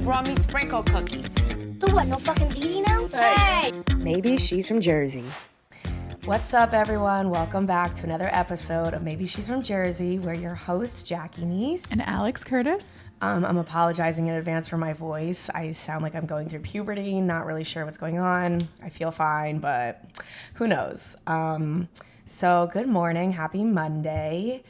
brought me sprinkle cookies. So what, no fucking TV now? Hey! Maybe she's from Jersey. What's up, everyone? Welcome back to another episode of Maybe She's from Jersey. We're your hosts, Jackie Neese. And Alex Curtis. I'm apologizing in advance for my voice. I sound like I'm going through puberty, not really sure what's going on. I feel fine, but who knows? So good morning. Happy Monday.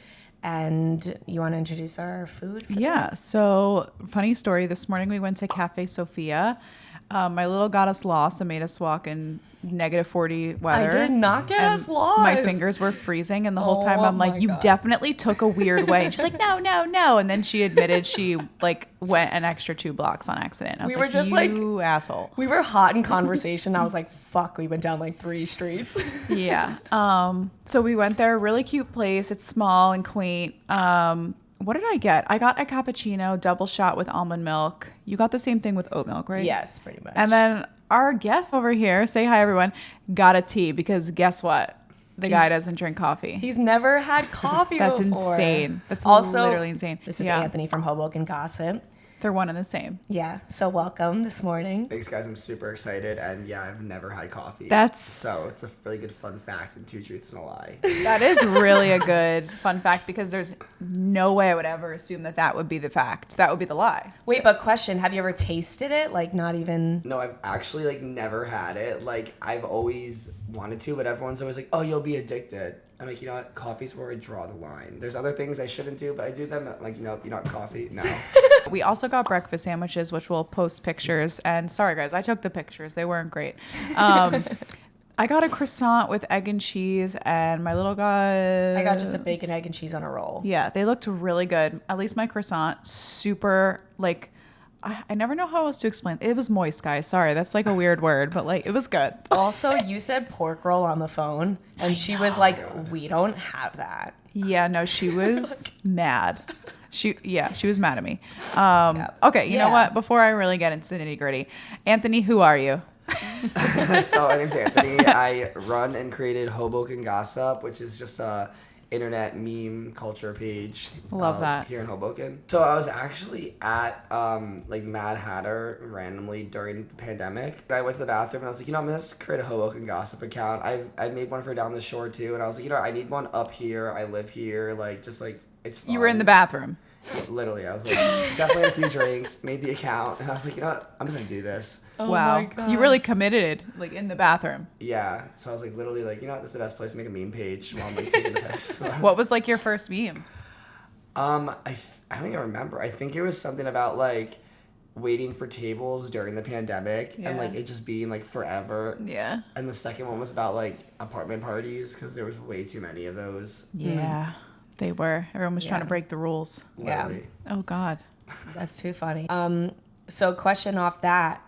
And you want to introduce our food? Yeah. So funny story. This morning we went to Cafe Sophia. My little got us lost and made us walk in -40 weather. I did not get us lost. My fingers were freezing, and the whole time I'm like, my "You God. definitely took a weird way." And she's like, "No, no, no." And then she admitted she like went an extra 2 blocks on accident. I was We were just like, "You asshole." We were hot in conversation. I was like, fuck, we went down like 3 streets. Yeah. So we went there. Really cute place. It's small and quaint. What did I get? I got a cappuccino, double shot with almond milk. You got the same thing with oat milk, right? Yes, pretty much. And then our guest over here, say hi everyone, got a tea because guess what? The guy doesn't drink coffee. He's never had coffee That's before. insane. That's also literally insane. This is Anthony from Hoboken Gossip. They're one and the same. Yeah. So welcome this morning. Thanks, guys. I'm super excited, and yeah, I've never had coffee. So it's a really good fun fact and 2 truths and a lie. That is really a good fun fact because there's no way I would ever assume that would be the fact. That would be the lie. Wait, but question, have you ever tasted it? Like not even... No, I've actually never had it. I've always wanted to, but everyone's always like, "Oh, you'll be addicted." I'm like, you know what? Coffee's where I draw the line. There's other things I shouldn't do, but I do them. Like, you know, you're not coffee. No. We also got breakfast sandwiches, which we'll post pictures. And sorry, guys, I took the pictures. They weren't great. I got a croissant with egg and cheese, and my little guy... I got just a bacon, egg, and cheese on a roll. Yeah, they looked really good. At least my croissant, super, I never know how else to explain. It was moist, guys. Sorry, that's a weird word, but it was good. Also, you said pork roll on the phone, and she was like, we don't have that. Yeah, no, she was mad. She was mad at me. Okay, you know what? Before I really get into the nitty gritty, Anthony, who are you? So my name's Anthony. I run and created Hoboken Gossip, which is just a internet meme culture page. Love that. Here in Hoboken. So I was actually at Mad Hatter randomly during the pandemic. I went to the bathroom and I was like, you know, I'm gonna just create a Hoboken Gossip account. I made one for down the shore too, and I was like, you know, I need one up here. I live here. It's fun. You were in the bathroom. Literally, I was like, definitely had a few drinks, made the account, and I was like, you know what, I'm just gonna do this. Oh wow, my gosh. you really committed, in the bathroom. Yeah, so I was literally you know what, this is the best place to make a meme page while I'm taking the piss. What was your first meme? I don't even remember. I think it was something about waiting for tables during the pandemic and it just being forever. Yeah. And the second one was about apartment parties because there was way too many of those. Yeah. They were. Everyone was trying to break the rules. Literally. Oh, God. That's too funny. So question off that.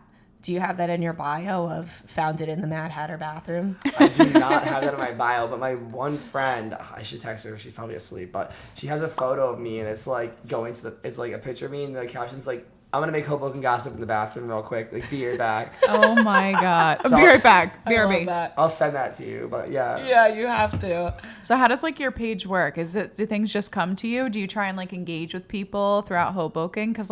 Do you have that in your bio of founded in the Mad Hatter bathroom? I do not have that in my bio, but my one friend, I should text her, she's probably asleep, but she has a photo of me and it's it's a picture of me and the caption's I'm gonna make Hoboken Gossip in the bathroom real quick, be right back. Oh my God. So be right back. BRB. That. I'll send that to you, but yeah. Yeah, you have to. So how does your page work? Do things just come to you? Do you try and engage with people throughout Hoboken? Because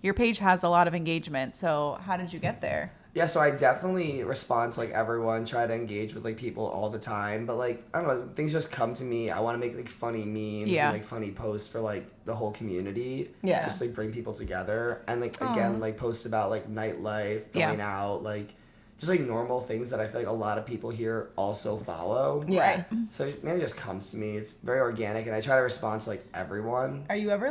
your page has a lot of engagement. So how did you get there? Yeah, so I definitely respond to everyone, try to engage with people all the time, but I don't know, things just come to me. I want to make funny memes and funny posts for the whole community. Yeah. Just bring people together and again post about nightlife, going out, just normal things that I feel a lot of people here also follow. Yeah. So it just comes to me. It's very organic and I try to respond to everyone. Are you ever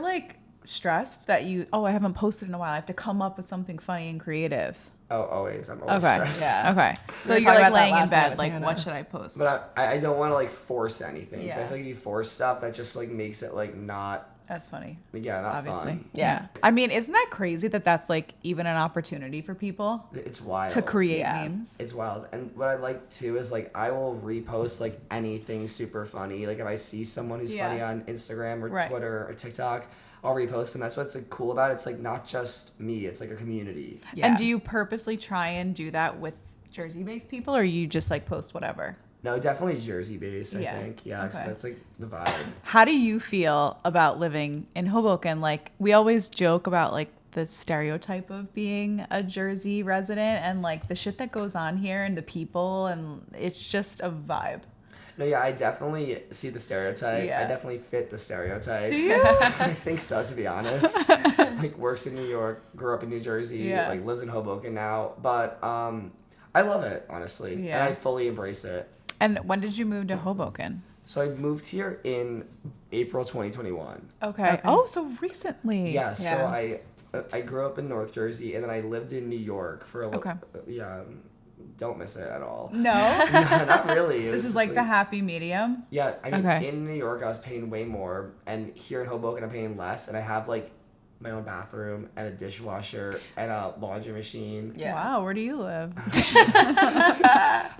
stressed that I haven't posted in a while. I have to come up with something funny and creative. Oh, always. I'm always Okay. stressed. Yeah. Okay. So were you're talking about that laying in last night bed, with Hannah. what should I post? But I don't want to force anything. So I Yeah. feel if you force stuff, that just makes it not. That's funny. Yeah, not Obviously. fun. Yeah. I mean, isn't that crazy that that's even an opportunity for people It's wild. to create Yeah. memes? It's wild. And what I like too is I will repost anything super funny. If I see someone who's funny on Instagram or Right. Twitter or TikTok, I'll repost them. That's what's cool about it. It's not just me. It's a community. Yeah. And do you purposely try and do that with Jersey-based people, or you just post whatever? No, definitely Jersey based, Yeah. I think. Yeah, 'cause Okay. that's the vibe. How do you feel about living in Hoboken? We always joke about the stereotype of being a Jersey resident and like the shit that goes on here and the people, and it's just a vibe. No, yeah, I definitely see the stereotype. Yeah. I definitely fit the stereotype. Do you? I think so, to be honest. Like, works in New York, grew up in New Jersey, Yeah. like, lives in Hoboken now. But I love it, honestly. Yeah. And I fully embrace it. And when did you move to Hoboken? So I moved here in April 2021. Okay. Oh, so recently. Yeah, so I grew up in North Jersey, and then I lived in New York for a little. Okay. Yeah, don't miss it at all. No. No, not really. It was This is just like the happy medium. Yeah, I mean, Okay. in New York, I was paying way more, and here in Hoboken, I'm paying less, and I have like my own bathroom and a dishwasher and a laundry machine. Yeah. Wow, where do you live?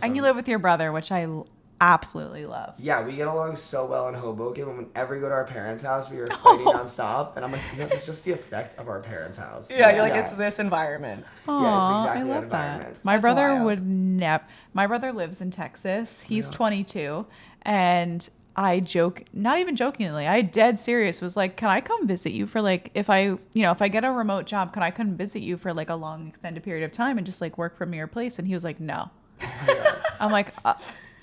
And you live with your brother, which I absolutely love. Yeah, we get along so well in Hoboken. Whenever we go to our parents' house, we are fighting nonstop, and I'm like, it's just the effect of our parents' house. Yeah, you're like, it's this environment. Yeah, it's Aw, exactly I that love environment. My That's brother wild. would never. My brother lives in Texas. He's 22, and I joke, not even jokingly, I dead serious was like, can I come visit you for like, if I get a remote job, can I come visit you for like a long extended period of time and just like work from your place? And he was like, no. I'm like,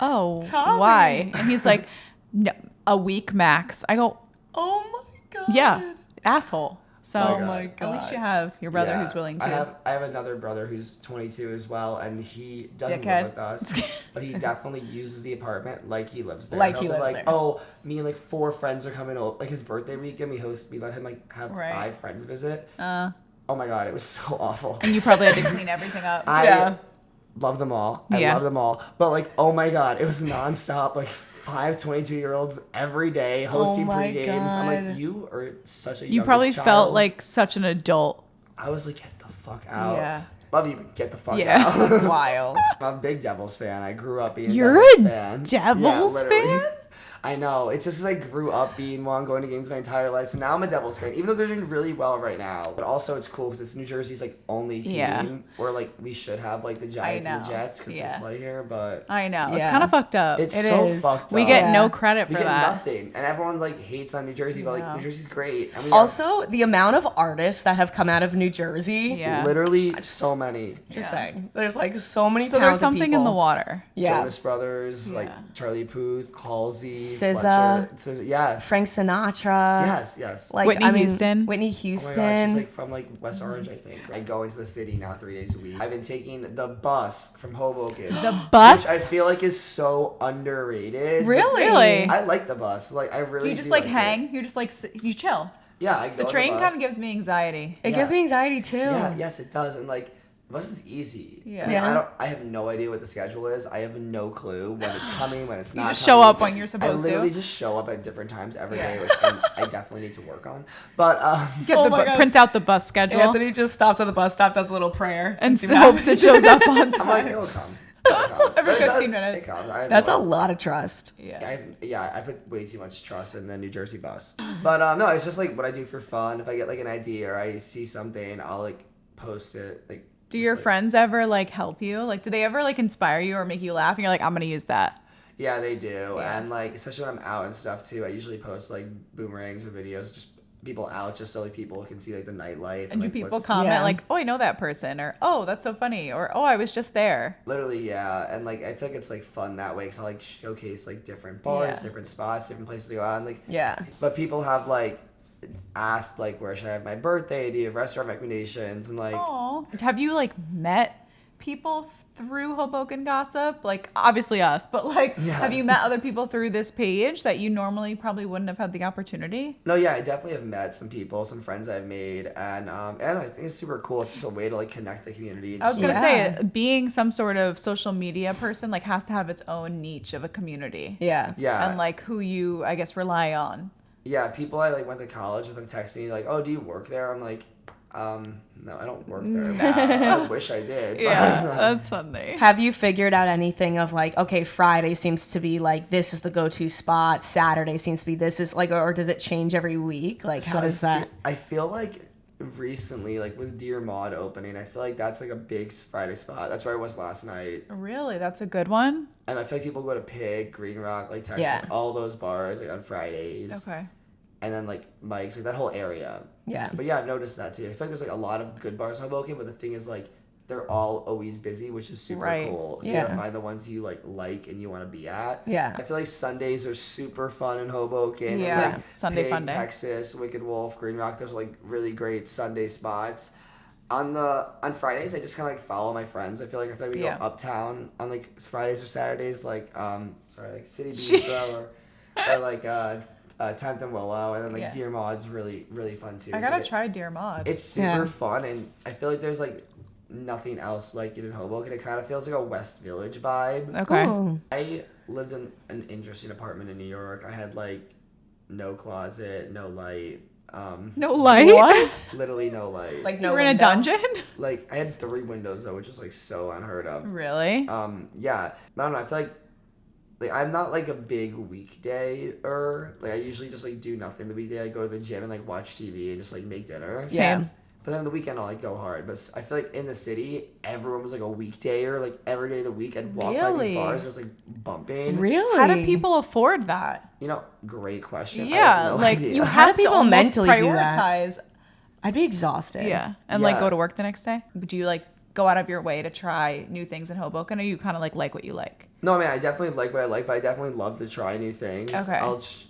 oh, Tommy. why? And he's like, no, a week max. I go, Oh my god. yeah, asshole. So Oh my at least you gosh. have your brother Yeah, who's willing to. I have another brother who's 22 as well, and he doesn't Dickhead. live with us, but he definitely uses the apartment like he lives there. Like And he I'll be lives like, there. oh, me and like 4 friends are coming over. Like his birthday weekend, we let him like have Right. 5 friends visit. Oh my god, it was so awful. And you probably had to clean everything up. I Yeah. love them all. I Yeah. love them all. But like, oh my god, it was nonstop. Like 5 22-year-olds every day hosting my pre-games. I'm God. like, you are such a You youngest probably child. felt like such an adult. I was like, get the fuck out. Yeah. Love you, but get the fuck Yeah. out. That's wild. I'm a big Devils fan. I grew up being You're a a Devils fan. Devils literally. fan? I know. It's just 'cause I grew up being one, going to games my entire life. So now I'm a Devils fan, even though they're doing really well right now. But also it's cool because it's New Jersey's like only team Yeah. where like we should have like the Giants and the know. Jets because Yeah. they play here. But I know. It's Yeah. kind of fucked up. it's It so is. fucked We up. get Yeah. no credit We for get that. nothing, and everyone like hates on New Jersey, but like No. New Jersey's great. And we Also, the amount of artists that have come out of New Jersey. Yeah. have literally so many. Just Yeah. saying. There's like so many So talented there's something people. in the water. Yeah. Jonas Brothers, like Yeah. Charlie Puth, Halsey, SZA. Fletcher. Yes. Frank Sinatra. Yes. Like, Whitney I mean, Houston. Whitney Oh my Houston. god, she's like from like West Orange, I think. I go into the city now 3 days a week. I've been taking the bus from Hoboken. The bus? Which I feel like is so underrated. Really? Really? I like the bus. Like I really Do you just do like it. hang? You're just like, you chill. Yeah, I go The on train bus. kind of gives me anxiety. It Yeah. gives me anxiety too. Yeah, yes it does. And like the bus is easy. Yeah. Like, Yeah. I have no idea what the schedule is. I have no clue when it's coming, when it's You not just show coming. up when you're I supposed literally to. just show up at different times every day, which I definitely need to work on. But Get Oh the my God. print out the bus schedule Anthony just stops at the bus stop, does a little prayer, and see hopes what it shows up on I'm like, time. it'll come. It'll come. Every But it 15 does. minutes. It comes. I have That's a no- lot of trust. Yeah. I put way too much trust in the New Jersey bus. But no, it's just like what I do for fun. If I get like an idea or I see something, I'll like post it. Like, Do just, your like- friends ever like help you? Like, do they ever like inspire you or make you laugh? And you're like, I'm gonna use that. Yeah, they do. Yeah. And like, especially when I'm out and stuff too, I usually post like boomerangs or videos, just people out, just so like people can see like the nightlife. And do like, people what's- comment Yeah. like, oh, I know that person, or oh, that's so funny, or oh, I was just there. Literally, yeah. And like, I feel like it's like fun that way because I like showcase like different bars, Yeah. different spots, different places to go out. And like, Yeah. but people have like asked like, where should I have my birthday? Do you have restaurant recommendations? And like, Oh, have you like met people through Hoboken Gossip? Like obviously us, but like, Yeah. have you met other people through this page that you normally probably wouldn't have had the opportunity? no, yeah, I definitely have met some people, some friends I've made, and I think it's super cool. It's just a way to like connect the community. And I was just, gonna Yeah. say, being some sort of social media person like has to have its own niche of a community. Yeah. yeah, And like who you, I guess, rely on. yeah, people I like went to college with like texting me like, oh, do you work there? I'm like, no, I don't work there. I wish I did. that's funny. Have you figured out anything of like, okay, Friday seems to be like this is the go-to spot, Saturday seems to be this is like, or does it change every week? Like, how does that? I feel like recently, like with Dear Maud opening, I feel like that's like a big Friday spot. That's where I was last night. Really, that's a good one. And I feel like people go to Pig, Green Rock, like Texas, Yeah. all those bars like on Fridays. Okay. and then like Mike's, like that whole area. Yeah. But yeah, I've noticed that too. I feel like there's like a lot of good bars in Hoboken, but the thing is like they're all always busy, which is super Right. cool. So you Yeah. gotta find the ones you like and you want to be at. Yeah. I feel like Sundays are super fun in Hoboken. Yeah. And, like, Sunday Pig, fun day. Texas, Wicked Wolf, Green Rock. Those are like really great Sunday spots. On Fridays, I just kind of like follow my friends. I feel like we Yeah. go uptown on like Fridays or Saturdays, like like City Bistro or like 10th and Willow, and then like Yeah. Deer Maud's really fun too. I It's, gotta like, try Dear Maud. it's super Yeah. fun, and I feel like there's like nothing else like it in Hoboken. It kind of feels like a West Village vibe. Okay. Ooh. I lived in an interesting apartment in New York. I had like no closet, no light, No light. What? literally no light. Like You no were in a window? dungeon? Like I had 3 windows though, which is like so unheard of. Really? Yeah, but I don't know. I feel like I'm not like a big weekday-er. Like I usually just like do nothing the weekday. I go to the gym and like watch TV and just like make dinner. Yeah. Same. But then on the weekend I'll like go hard. But I feel like in the city, everyone was like a weekdayer. Like every day of the week, I'd walk by Really? these bars, just like bumping. Really? How do people afford that? You know, great question. I Yeah, have no like idea. you How do have to people almost mentally do that? prioritize. I'd be exhausted. Yeah, and like Yeah. go to work the next day. Do you like go out of your way to try new things in Hoboken, or you kind of like what you like? No, I mean, I definitely like what I like, but I definitely love to try new things. Okay.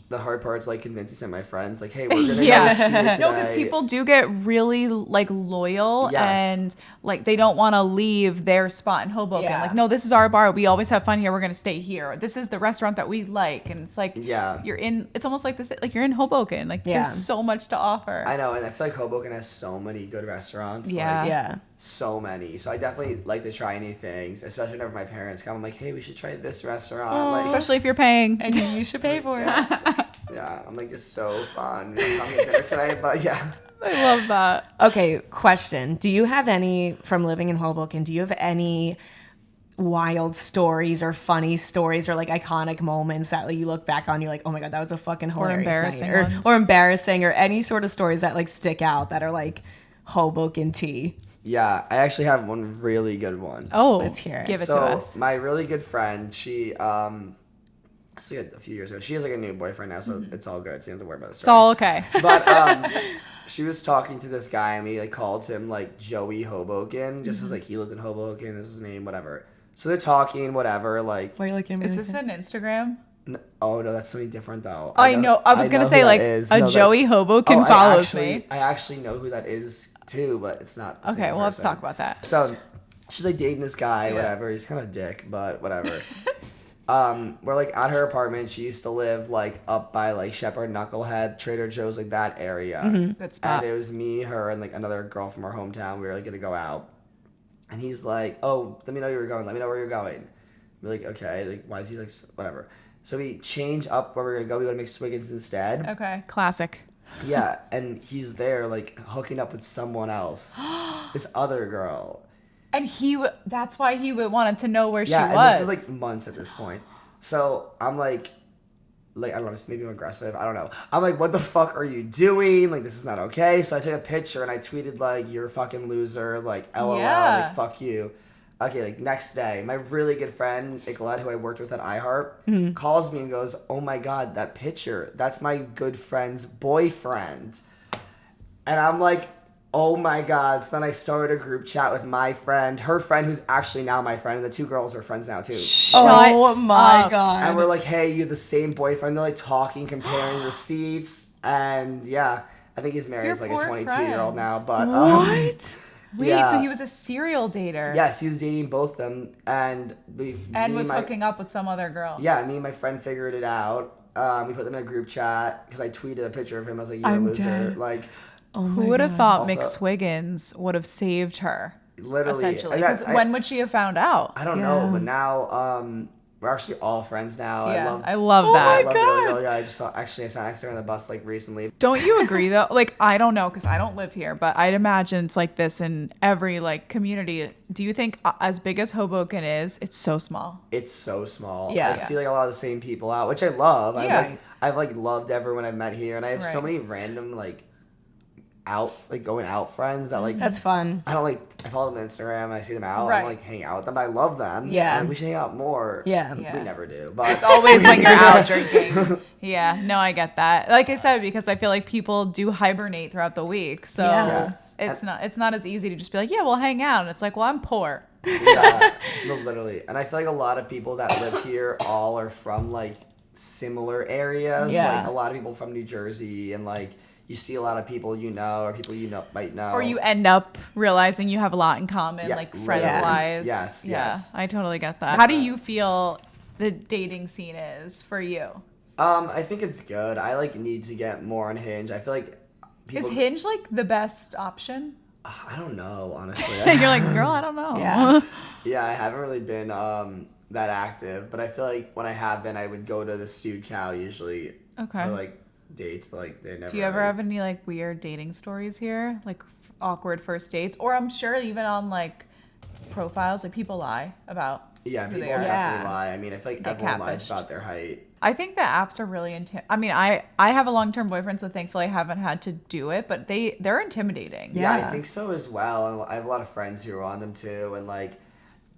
The hard part's like convincing some of my friends, like, hey, we're gonna Yeah. go here No, because tonight. people do get really like loyal Yes. and like they don't want to leave their spot in Hoboken. Yeah. Like, no, this is our bar. We always have fun here. We're gonna stay here. This is the restaurant that we like, and it's like Yeah. you're in. It's almost like this. Like you're in Hoboken. Like Yeah. there's so much to offer. I know, and I feel like Hoboken has so many good restaurants. Yeah. Like, Yeah. so many. So I definitely like to try new things, especially whenever my parents come. I'm like, hey, we should try this restaurant. Like, Especially if you're paying. And you should pay for it. yeah, I'm like, it's so fun. I'm coming to dinner tonight, but yeah. I love that. Okay, question. Do you have any, from living in Hoboken, do you have any wild stories or funny stories or like iconic moments that like, you look back on, you're like, oh my God, that was a fucking hilarious embarrassing night. ones. Or embarrassing or any sort of stories that like stick out that are like Hoboken tea. Yeah, I actually have one really good one. Oh, Let's hear it. Give it So to us. my really good friend, she this was like a few years ago. She has like a new boyfriend now, so it's all good. So you don't have to worry about this. It's all okay. But she was talking to this guy, and we like called him like Joey Hoboken, just as like he lived in Hoboken. This is his name, whatever. So they're talking, whatever. Like, Why are you looking at me Is like this that? an Instagram? oh no, that's something different though. I know. I was gonna know say who like that is. a No, that- Joey Hoboken Oh, follows me. I actually know who that is too, but it's not. The Okay, same we'll have to person. talk about that. So she's like dating this guy, Yeah. whatever. He's kind of a dick, but whatever. We're like at her apartment. She used to live like up by like Shepherd, Knucklehead, Trader Joe's, like that area. Good spot. And it was me, her, and like another girl from our hometown. We were like gonna go out, and he's like, "Oh, let me know you're going. Let me know where you're going." We're like, "Okay." Like, why is he like whatever? So we change up where we're gonna go. We go to McSwiggin's instead. Okay. Classic. Yeah, and he's there like hooking up with someone else, this other girl. And that's why he would wanted to know where Yeah, she was. and this is like months at this point. So I'm like I don't know, just maybe I'm aggressive. I don't know. I'm like, what the fuck are you doing? Like, this is not okay. So I took a picture and I tweeted like, you're a fucking loser. Like, LOL. Yeah. Like, fuck you. Okay, like next day, my really good friend Nicolette, who I worked with at iHeart, calls me and goes, "Oh my God, that picture. That's my good friend's boyfriend." And I'm like, oh my God. So then I started a group chat with my friend, her friend, who's actually now my friend, and the two girls are friends now too. Oh my up. God. And we're like, hey, you have the same boyfriend. They're like talking, comparing receipts. And yeah, I think he's married. Your He's like a poor 22-year-old now. But What? Wait, yeah. so he was a serial dater. yes, he was dating both of them. And me And was my, hooking up with some other girl. Yeah, me and my friend figured it out. We put them in a group chat because I tweeted a picture of him. I was like, you're I'm a loser. dead. Like, Oh Who my would have God. thought Also- McSwiggins would have saved her? literally. Essentially. And that- Because when would she have found out? I don't Yeah. know, but now we're actually all friends now. Yeah, I love Oh that. I my love the other God. girl. Yeah, I just saw actually I sat next to her on the bus like recently. Don't you agree though? Like, I don't know because I don't live here, but I'd imagine it's like this in every like community. Do you think as big as Hoboken is, it's so small? It's so small. Yeah. I see like a lot of the same people out, which I love. Yeah. I've like loved everyone I've met here, and I have so Right. many random like going out friends that like That's fun. I don't like. I follow them on Instagram. And I see them out. Right. I don't like hang out with them. I love them. Yeah. And we should hang out more. Yeah. We Yeah. never do. But It's always when you're out drinking. Yeah, no, I get that. Like I said, because I feel like people do hibernate throughout the week, so Yes. it's not as easy to just be like, yeah, we'll hang out. And it's like, well, I'm poor. yeah, no, literally. And I feel like a lot of people that live here all are from like similar areas. Yeah. Like a lot of people from New Jersey, and like you see a lot of people you know or people you know might know. Or you end up realizing you have a lot in common, Yeah, like friends literally. wise. Yes, Yeah, yes. I totally get that. How do you feel the dating scene is for you? I think it's good. I like need to get more on Hinge. I feel like people. Is Hinge like the best option? I don't know, honestly. You're like, girl, I don't know. Yeah. Yeah, I haven't really been that active, but I feel like when I have been, I would go to the Stewed Cow usually Okay. for like dates, but like they never. Do you ever really- have any like weird dating stories here? Like awkward first dates? Or I'm sure even on like profiles, like people lie about Yeah, who people they are. definitely Yeah. lie. I mean, I feel like Get everyone lies catfished. about their height. I think the apps are really I mean, I have a long-term boyfriend, so thankfully I haven't had to do it, but they're intimidating. Yeah, I Yeah. think so as well. And I have a lot of friends who are on them too. And like,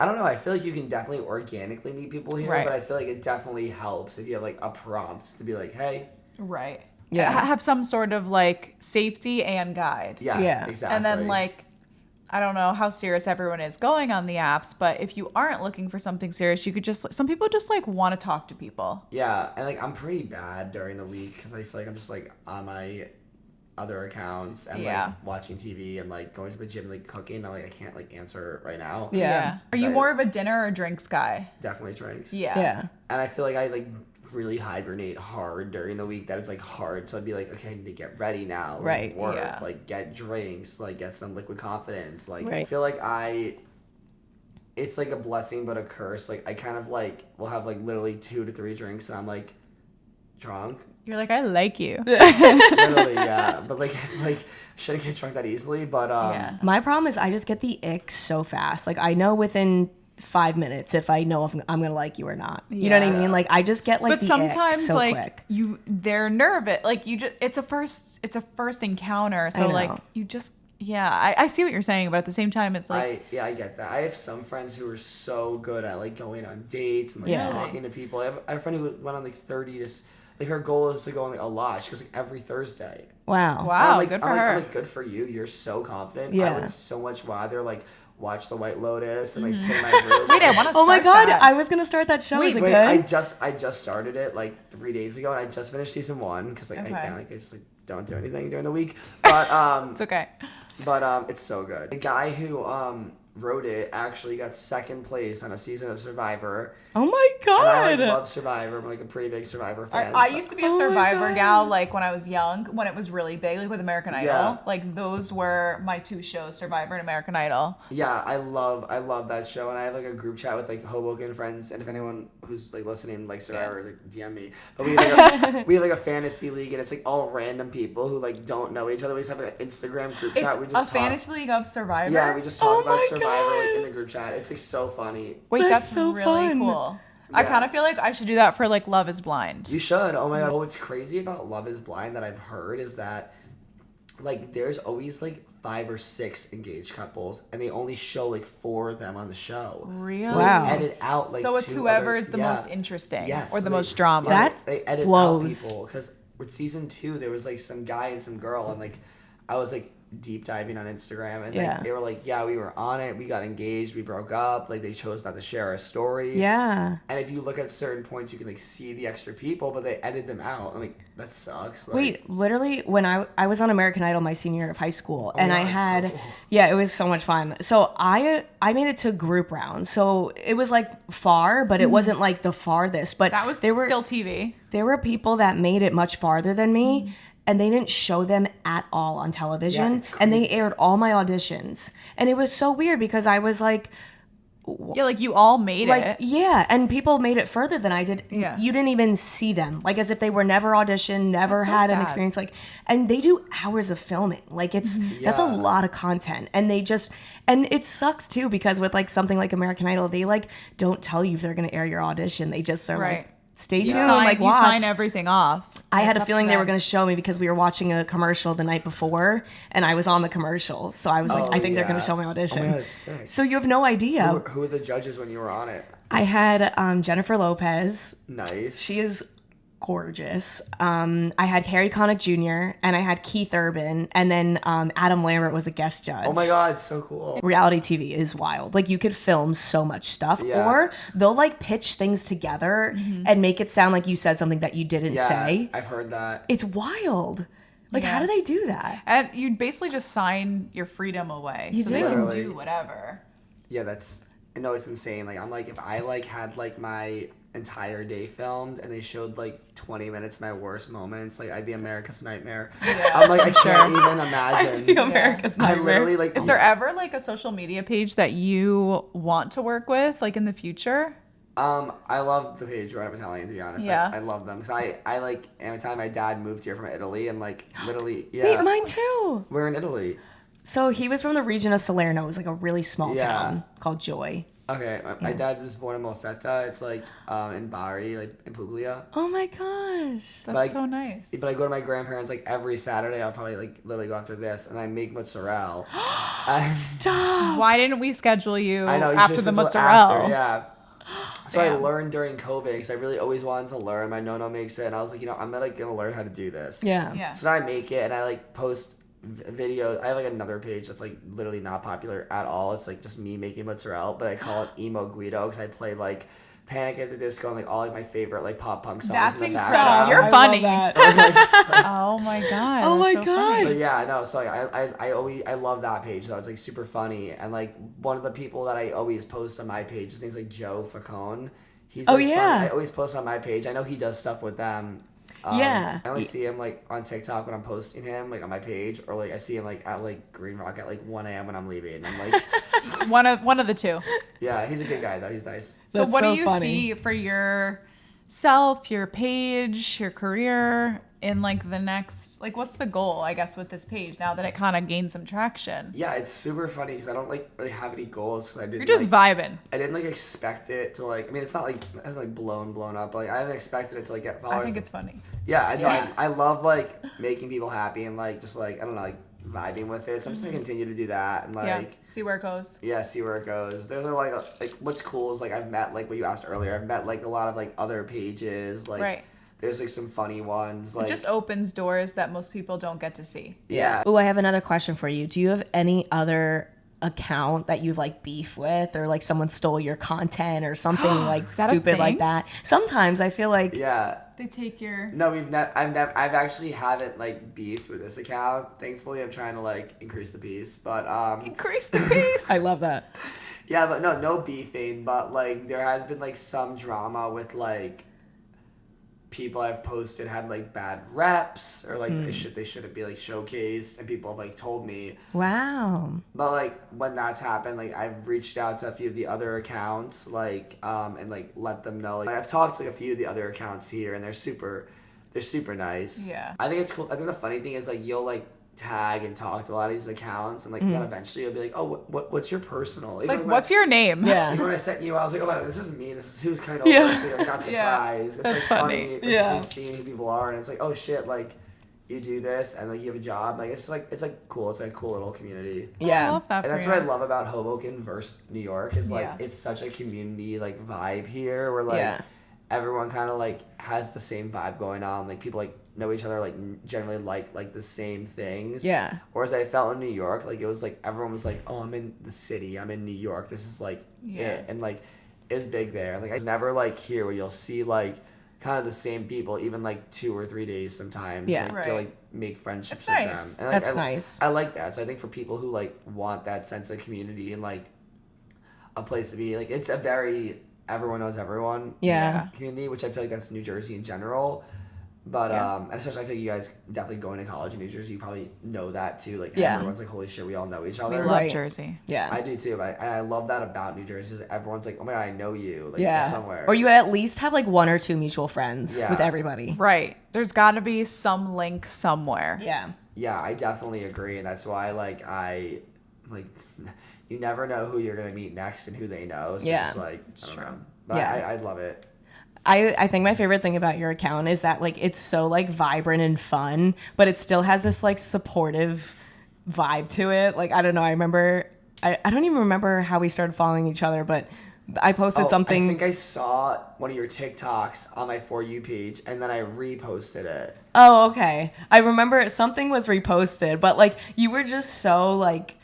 I don't know. I feel like you can definitely organically meet people here, Right. but I feel like it definitely helps if you have like a prompt to be like, hey, Right. Yeah. Have some sort of like safety and guide. yes, Yeah. exactly. And then like, I don't know how serious everyone is going on the apps, but if you aren't looking for something serious, you could some people just like want to talk to people. yeah, and like I'm pretty bad during the week because I feel like I'm just like on my other accounts and Yeah. like watching TV and like going to the gym, like cooking. I'm like I can't like answer right now. Yeah. Are you So- more of a dinner or drinks guy? Definitely drinks. Yeah. Yeah. And I feel like I like really hibernate hard during the week that it's like hard to be like, okay, I need to get ready now. Like, Right, work, yeah. like get drinks, like get some liquid confidence. Like I Right. feel like it's like a blessing but a curse. Like I kind of like will have like literally 2 to 3 drinks and I'm like drunk. You're like, I like you. Literally, yeah. But like it's like shouldn't get drunk that easily. But Yeah. My problem is I just get the ick so fast. Like I know within 5 minutes if I know if I'm gonna like you or not. You know what I Yeah. mean? Like I just get like But the sometimes ick so like quick. they're nervous. Like you just it's a first encounter. So I know. like you just I see what you're saying, but at the same time it's like I get that. I have some friends who are so good at like going on dates and like Yeah. talking to people. I have a friend who went on like 30 like her goal is to go on like a lot. She goes like every Thursday. Wow. wow, I'm like, good for I'm her. like good for you. You're so confident. Yeah. I would so much rather like watch The White Lotus and like sit in my room. Wait, I want to Oh my god, that. I was gonna start that show. Is it Wait, good? I just started it like 3 days ago and I just finished season 1 because like Okay. I just like don't do anything during the week. But It's okay. it's so good. The guy who wrote it actually got 2nd place on a season of Survivor. Oh my And I god. like, love Survivor. I'm like a pretty big Survivor fan. I so- used to be a Oh my Survivor God. gal like when I was young, when it was really big, like with American Idol. Yeah. Like those were my 2 shows, Survivor and American Idol. Yeah, I love that show, and I have like a group chat with like Hoboken friends, and if anyone who's like listening like Survivor, like DM me. But we have like a fantasy league, and it's like all random people who like don't know each other. We just have like an Instagram group chat. We It's just a talk. fantasy league of Survivor. Yeah, we just talk Oh about my Survivor like God. in the group chat. It's like so funny. Wait, That's that's so really fun. cool. I Yeah. kind of feel like I should do that for like Love is Blind. You should. Oh my god. What's crazy about Love is Blind that I've heard is that like there's always like 5 or 6 engaged couples and they only show like 4 of them on the show. Really? So Wow. they edit out like So it's 2 whoever other- is the yeah. most interesting Yes, or the so most drama. Yeah, That they edit blows. out people because with season 2 there was like some guy and some girl and like I was like deep diving on Instagram and Yeah. like, they were like, yeah, we were on it, we got engaged, we broke up, like they chose not to share our story. Yeah. And if you look at certain points, you can like see the extra people, but they edit them out. I'm like, that sucks. Like, Wait, literally, when I was on American Idol my senior year of high school, and my I God, had, so cool. yeah, it was so much fun. So I made it to group round, so it was like far, but it wasn't like the farthest. But That was there were still TV. there were people that made it much farther than me. And they didn't show them at all on television. Yeah, it's and they crazy. aired all my auditions. And it was so weird because I was like, Yeah, like you all made like it. yeah, and people made it further than I did. Yeah. You didn't even see them, like as if they were never auditioned, never That's so had an sad. experience. Like, and they do hours of filming. Like that's a Yeah. lot of content, and they just and it sucks too because with like something like American Idol, they like don't tell you if they're gonna air your audition. They just are Right. like, stay tuned, You sign, like you watch. sign everything off. I had It's a up feeling to they were them. going to show me because we were watching a commercial the night before, and I was on the commercial. So I was like, I think they're going to show my audition. Oh my God, that's sick. So you have no idea. Who were the judges when you were on it? I had Jennifer Lopez. Nice. She is gorgeous. I had Harry Connick Jr. and I had Keith Urban, and then Adam Lambert was a guest judge. Oh my God, so cool. Reality TV is wild. Like, you could film so much stuff, Yeah. or they'll like pitch things together and make it sound like you said something that you didn't Yeah, say. I've heard that. It's wild. Like, how Yeah. do they do that? And you basically just sign your freedom away. You so do. they can Literally. do whatever. Yeah, no, it's insane. Like, I'm like, if I like had like my entire day filmed and they showed like 20 minutes of my worst moments, like I'd be America's nightmare. I'm like, I can't even imagine. America's I nightmare. literally like. Is there ever like a social media page that you want to work with, like in the future? I love the page Growing Up Italian, to be honest. Yeah. I love them because I like at the time my dad moved here from Italy and like literally Wait, mine too. we're in Italy. So he was from the region of Salerno. It was like a really small Yeah. town called Joy. Okay, my dad was born in Molfetta. It's like in Bari, like in Puglia. Oh my gosh. That's But so nice. But I go to my grandparents like every Saturday. I'll probably like literally go after this, and I make mozzarella. Stop. Why didn't we schedule you I know you after should the schedule mozzarella? after, yeah. So I Damn. learned during COVID because I really always wanted to learn. My no makes it, and I was like, I'm gonna learn how to do this. Yeah. Yeah. So now I make it, and I like post videos. I have like another page that's like literally not popular at all. It's like just me making mozzarella, but I call it Emo Guido because I play like Panic at the Disco and like all like my favorite like pop punk songs That's in the incredible. background. You're I funny. love that. Oh my god. Oh that's my so funny. God. But yeah, I know. So like, I love that page. So it's like super funny, and like one of the people that I always post on my page, his name's like Joe Facone. He's Oh, like, yeah. fun. I always post on my page. I know he does stuff with them. Yeah. I only see him like on TikTok when I'm posting him like on my page, or like I see him like at like Green Rock at like 1 a.m. when I'm leaving. I'm like, One of the two. yeah, he's a good guy though. He's nice. So That's what so do you funny. see for yourself, your page, your career in like the next, like what's the goal, I guess, with this page now that it kind of gained some traction? Yeah, it's super funny because I don't like really have any goals because I didn't. You're just like, vibing. I didn't like expect it to like. I mean, it's not like it hasn't like blown up. But, like I haven't expected it to like get followers. I think it's funny. Yeah, I know. I love like making people happy and like just like I don't know like vibing with it. So I'm just gonna continue to do that and like Yeah. See where it goes. yeah, see where it goes. There's like what's cool is like I've met like what you asked earlier. I've met like a lot of like other pages like Right. there's like some funny ones like It just opens doors that most people don't get to see. yeah. Oh, I have another question for you. Do you have any other account that you've like beef with, or like someone stole your content or something like that a stupid like thing? that? Sometimes I feel like Yeah. They take your No, I've actually haven't like beefed with this account. Thankfully, I'm trying to like increase the peace, but increase the piece. I love that. yeah, but no beefing, but like there has been like some drama with like people I've posted had like bad reps or like they shouldn't be like showcased, and people have like told me. Wow. But like when that's happened, like I've reached out to a few of the other accounts, like and like let them know. Like, I've talked to like a few of the other accounts here, and they're super nice. Yeah. I think it's cool. I think the funny thing is like you'll like tag and talk to a lot of these accounts, and like then eventually you'll be like, oh, what's your personal? Even Like, when what's your name? Yeah. Even when I sent you, I was like, oh, this is me. This is who's coming over. Yeah. So I got surprised. Yeah, It's that's like funny. funny. Like, Yeah. just seeing who people are, and it's like, oh shit, like you do this, and like you have a job. Like it's like cool. It's like a cool little community. I Yeah. love that And for that's you. what I love about Hoboken versus New York is like Yeah. it's such a community like vibe here where like Yeah. everyone kind of like has the same vibe going on. Like people like know each other, like generally like the same things. Yeah. Whereas I felt in New York, like it was like everyone was like, oh, I'm in the city, I'm in New York, this is like Yeah. it, and like it's big there. Like I never like here where you'll see like kind of the same people even like 2 or 3 days sometimes. Yeah. Like, Right. you'll like make friendships It's with nice. them. And, like, That's I, nice. I like that. So I think for people who like want that sense of community and like a place to be, like it's a very everyone knows everyone Yeah. community, which I feel like that's New Jersey in general. But Yeah. and especially I feel like you guys definitely going to college in New Jersey, you probably know that too. Like Yeah. everyone's like, holy shit, we all know each We other. love Right. Jersey. Yeah. I do too. But I love that about New Jersey is that everyone's like, oh my god, I know you, like Yeah. from somewhere. Or you at least have like 1 or 2 mutual friends Yeah. with everybody. Right. There's got to be some link somewhere. Yeah. Yeah, I definitely agree, and that's why like I like you never know who you're gonna meet next and who they know. So Yeah. just like I don't know. But Yeah. I love it. I think my favorite thing about your account is that like it's so like vibrant and fun, but it still has this like supportive vibe to it. Like I don't know, I don't even remember how we started following each other, but I posted something. I think I saw one of your TikToks on my For You page, and then I reposted it. Oh, okay. I remember something was reposted, but like you were just so like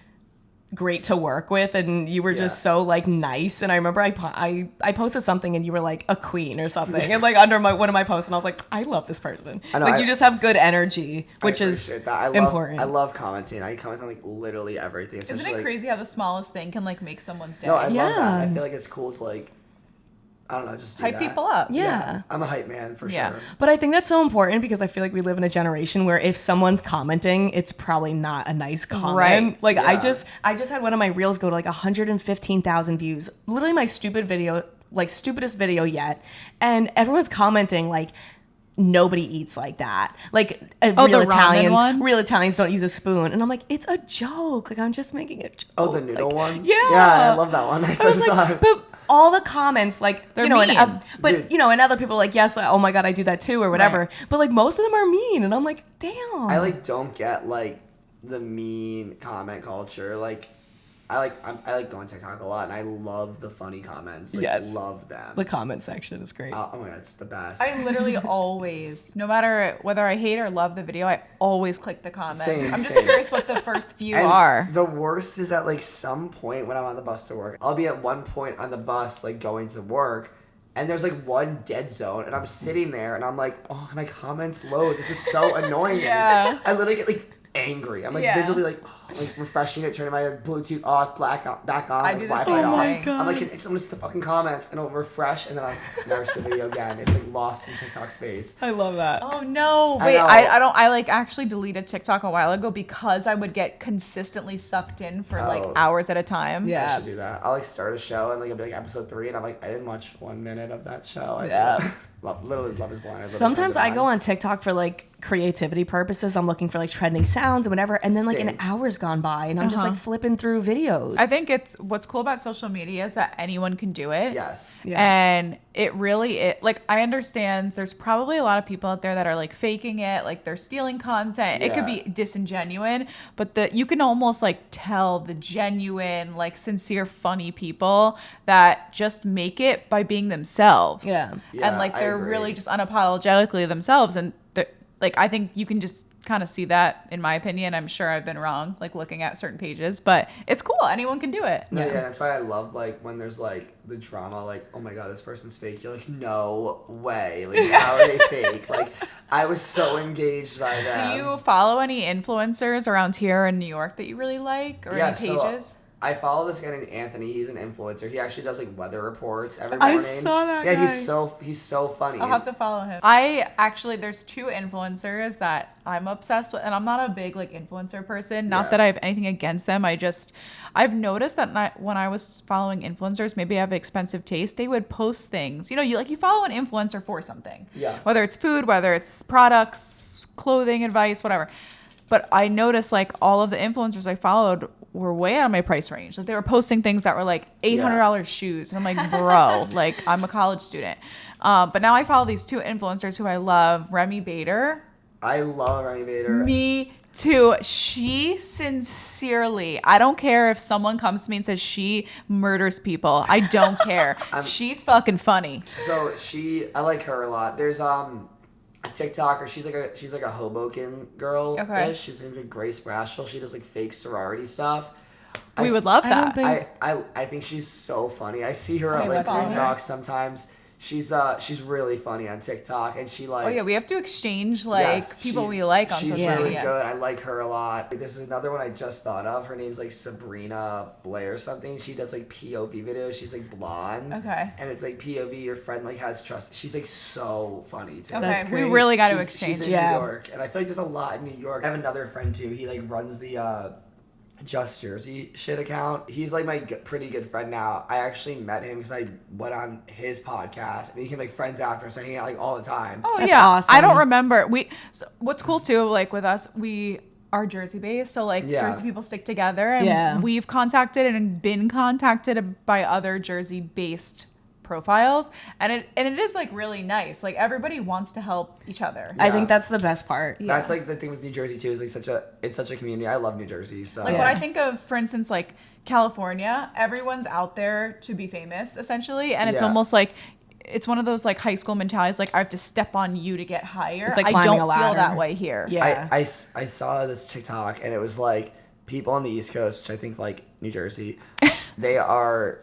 great to work with, and you were just so like nice. And I remember I posted something, and you were like a queen or something, and like under one of my posts, and I was like, I love this person. I know, like you just have good energy, which is important. I love commenting. I comment on like literally everything. Isn't it like, crazy how the smallest thing can like make someone's day? No, I love that. I feel like it's cool to like, I don't know, just do hype that. people up. Yeah. I'm a hype man for sure. But I think that's so important because I feel like we live in a generation where if someone's commenting, it's probably not a nice comment. Right. Like I just had one of my reels go to like 115,000 views. Literally my stupidest video yet. And everyone's commenting like nobody eats like that. Like real Italians don't use a spoon. And I'm like, it's a joke. Like I'm just making a joke. Oh, the noodle one? Yeah. Yeah, I love that one. I just saw it. But all the comments, like, they're you know, mean. And other people are like, yes, oh my God, I do that too, or whatever. Right. But like most of them are mean. And I'm like, damn. I like don't get like the mean comment culture. Like, I like going TikTok a lot, and I love the funny comments. Like, Yes. love them. The comment section is great. Oh my God, it's the best. I literally always, no matter whether I hate or love the video, I always click the comments. Same, I'm just same. curious what the first few And are. the worst is at like some point when I'm on the bus to work, I'll be at one point on the bus like going to work, and there's like one dead zone, and I'm sitting there and I'm like, oh, my comments load. This is so annoying. Yeah. I literally get like angry. I'm like visibly like refreshing it, turning my Bluetooth off, back on, I like do the Wi-Fi same off. thing. I'm like, can someone see the fucking comments, and it'll refresh, and then I'll never see the video again. It's like lost in TikTok space. I love that. Oh no! I Wait, know. I like actually deleted TikTok a while ago because I would get consistently sucked in for like hours at a time. Yeah. I should do that. I'll like start a show and like it'll be like episode 3, and I'm like, I didn't watch 1 minute of that show. Literally Love is Blind. Sometimes I go on TikTok for like creativity purposes. I'm looking for like trending sounds and whatever, and then like an hour's gone by, and I'm just like flipping through videos. I think it's what's cool about social media is that anyone can do it. Yes. Yeah. And like I understand there's probably a lot of people out there that are like faking it, like they're stealing content. It could be disingenuine, but you can almost like tell the genuine, like sincere, funny people that just make it by being themselves. Yeah. And like they're really just unapologetically themselves, and like I think you can just kind of see that, in my opinion. I'm sure I've been wrong, like looking at certain pages, but it's cool. Anyone can do it. Yeah, that's why I love like when there's like the drama, like, oh my God, this person's fake. You're like, no way. Like, how are they fake? Like, I was so engaged by them. Do you follow any influencers around here in New York that you really like, or any pages? So I follow this guy named Anthony. He's an influencer. He actually does like weather reports every morning. I saw that Yeah, guy. he's so funny. I'll have to follow him. There's 2 influencers that I'm obsessed with, and I'm not a big like influencer person. Not that I have anything against them. I've noticed that when I was following influencers, maybe I have expensive taste. They would post things. You know, you follow an influencer for something. Yeah. Whether it's food, whether it's products, clothing advice, whatever. But I noticed like all of the influencers I followed were way out of my price range. Like they were posting things that were like $800 shoes. And I'm like, bro, like I'm a college student. But now I follow these 2 influencers who I love, Remy Bader. I love Remy Bader. Me too. She sincerely, I don't care if someone comes to me and says she murders people. I don't care. She's fucking funny. So I like her a lot. There's a TikToker. She's like a Hoboken girl. Okay. She's named Grace Brashel. She does like fake sorority stuff. We would love that. I think she's so funny. I see her at like TikTok sometimes. She's really funny on TikTok, and she like. Oh yeah, we have to exchange like people we like on social media. She's really good. I like her a lot. This is another one I just thought of. Her name's like Sabrina Blair or something. She does like POV videos. She's like blonde. Okay. And it's like POV. Your friend like has trust. She's like so funny too. Okay, That's we great. really got to exchange. She's in New York, and I feel like there's a lot in New York. I have another friend too. He like runs the Just Jersey shit account. He's like my pretty good friend now. I actually met him because I went on his podcast. We became like friends after, so I hang out like all the time. Oh, That's yeah. awesome. I don't remember. So what's cool too, like with us, we are Jersey based, so like Jersey people stick together, and we've contacted and been contacted by other Jersey based profiles, and it is like really nice. Like everybody wants to help each other. I think that's the best part. That's like the thing with New Jersey too, is like it's such a community. I love New Jersey. So Like when I think of, for instance, like California, everyone's out there to be famous essentially, and it's almost like it's one of those like high school mentalities, like I have to step on you to get higher. It's like I climbing don't a feel ladder. that way here. Yeah. I saw this TikTok and it was like people on the East Coast, which I think like New Jersey, they are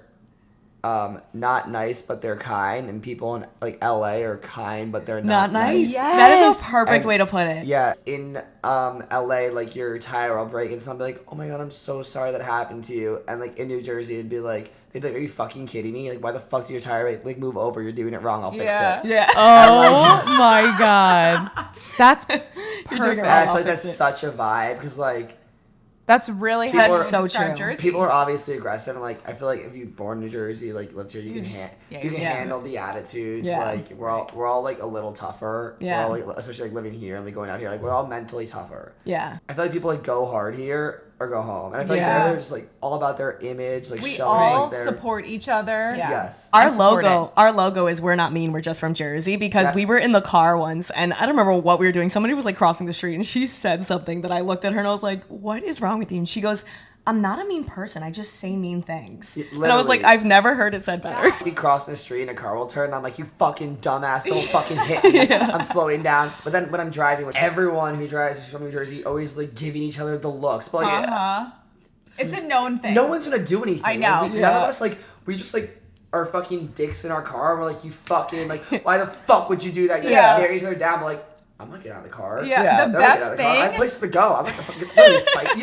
not nice but they're kind, and people in like LA are kind but they're not nice. Yes. That is a perfect way to put it. Yeah, in LA, like your tire will break and something like, oh my god, I'm so sorry that happened to you. And like in New Jersey, it'd be like, they'd be like, are you fucking kidding me? Like, why the fuck did your tire break? Like, move over, you're doing it wrong, I'll fix it. Yeah. Oh my god, that's perfect. You're doing it And right. I feel like that's such a vibe because like That's really People how are- to so describe true. Jersey. people are obviously aggressive, and like I feel like if you're born in New Jersey, like lived here, you can just- yeah, you can yeah. handle the attitudes. Yeah. Like we're all like a little tougher. Yeah. We're all, like, especially like living here and like going out here, like we're all mentally tougher. Yeah. I feel like people like go hard here or go home, and I feel like Yeah. they're just like all about their image, like we showing all like their support each other. Yeah. yes. Our support logo is "We're not mean, we're just from Jersey," because Yeah. we were in the car once and I don't remember what we were doing. Somebody was like crossing the street and she said something that I looked at her and I was like, "What is wrong with you?" And she goes, "I'm not a mean person. I just say mean things." Yeah, and I was like, literally. "I've never heard it said better." Be crossing the street and a car will turn, and I'm like, you fucking dumbass, don't fucking hit me. I'm slowing down. But then when I'm driving, with everyone who drives from New Jersey always like giving each other the looks. But like, It's a known thing. no one's gonna do anything. I know. Like, none of us like we just like are fucking dicks in our car. And we're like, you fucking like, why the fuck would you do that? You're Yeah. staring each other down. But like, I'm not getting out of the car. Yeah, Yeah. the They're not best getting out of the car. I have thing. places to go. I'm not gonna fucking really fight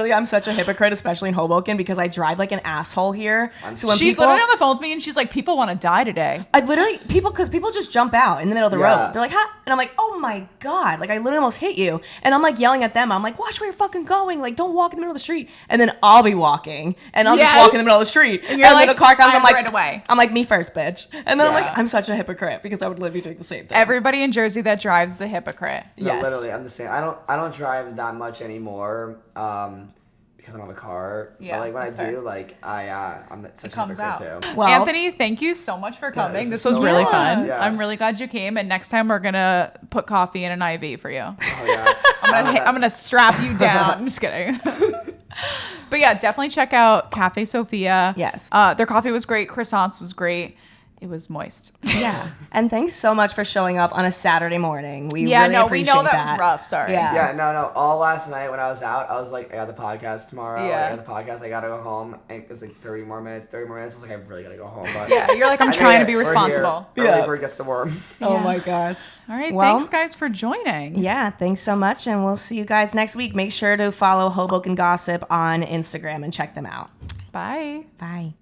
you. I'm such a hypocrite, especially in Hoboken, because I drive like an asshole here. So when She's people, literally on the phone with me and she's like, people want to die today. I literally because people just jump out in the middle of the Yeah. road. They're like, "Ha!" And I'm like, "Oh my god!" Like I literally almost hit you, and I'm like yelling at them. I'm like, "Watch where you're fucking going! Like don't walk in the middle of the street." And then I'll be walking, and I'll just Yes. walk in the middle of the street, and you're then like, a car comes. I'm "I'm like, right away." I'm like, "Me first, bitch." And then I'm Yeah. like, I'm such a hypocrite because I would literally be doing the same thing. Everybody in Jersey that drives is a hypocrite. No, Yes. literally, I'm the same. I don't drive that much anymore. Because I don't have a car. Yeah, But like when I that's do, fair. like I'm such a comes hypocrite out. too. Well, Anthony, thank you so much for coming. this This is was so really fun. fun. Yeah. I'm really glad you came. And next time we're gonna put coffee in an IV for you. Oh yeah. I'm gonna strap you down. I'm just kidding. But yeah, definitely check out Cafe Sophia. Yes. Their coffee was great. Croissants was great. It was moist. yeah. And thanks so much for showing up on a Saturday morning. We Yeah, really no, we appreciate know that was rough. Sorry. Yeah. Yeah, no. All last night when I was out, I was like, I got the podcast tomorrow. Yeah. I got the podcast. I gotta go home. And it was like 30 more minutes. I was like, I really gotta go home. But Yeah, you're like, I'm I made trying to it. be We're here. responsible. Early Yeah. bird gets the worm. Oh my gosh. All right. Well- Thanks, guys, for joining. Yeah, thanks so much. And we'll see you guys next week. Make sure to follow Hoboken Gossip on Instagram and check them out. Bye. Bye.